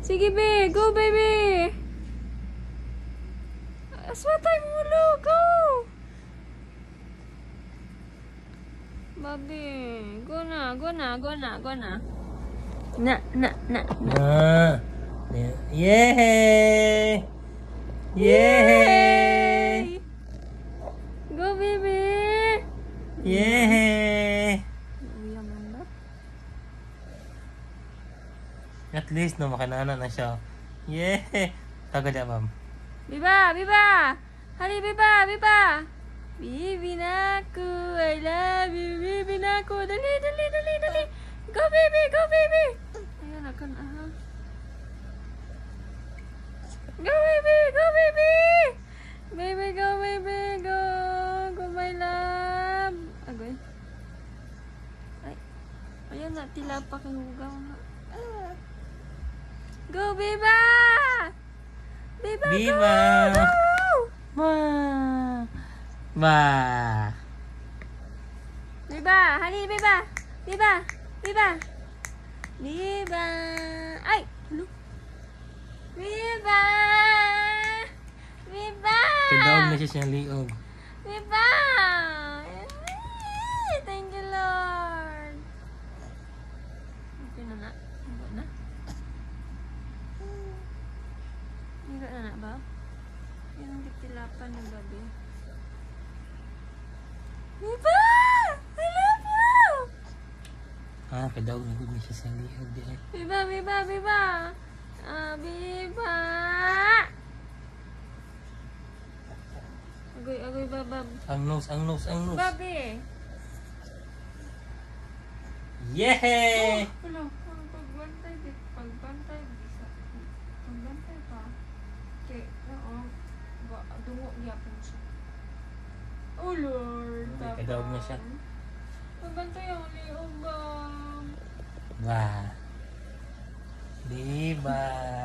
Sige, be. Go, baby. Aswatay mulu. Go. Babi. Go na. Go na. Go na. Go na. Na. Yay! Yay! Go, baby. Yay! Uya man ba? At least no, makinana na siya. Yay! Taga dyan, ma'am. Biba, Biba. Hari, Biba, Biba. Bibi naku, I love you, Bibi naku. Dali, dali, dali, dali. Go, baby, go, baby. Ayan, akan, aha. Go, baby, go, baby. Baby, go, baby, go. Go, my love. Agoy. Ay. Ayan na, tilapak ang hugaw. Go, Biba. Biba, Biba. go, go. Ma. Ma. Biba, honey, Biba. Biba, Biba. Biba. Ay, hello. Biba. Biba. Kadawag na siya siyang liog. Biba. Thank you, Lord. Okay na na. Higo na. Higo na na ba? Yung titilapan ng babi. Biba! I love you! Ah, kadawag na gud na siya siyang liog di ay. Biba, Biba, Biba! Biba! Agoy, agoy, babab. Ang nose. Babi! Yay! Hello, pagbantay, pagbantay, pagbantay pa. Okay, oo. Dungo niya po siya. Oh Lord! Ay, kadawag na siya. Pagbantay ang liog. Ba. Biba.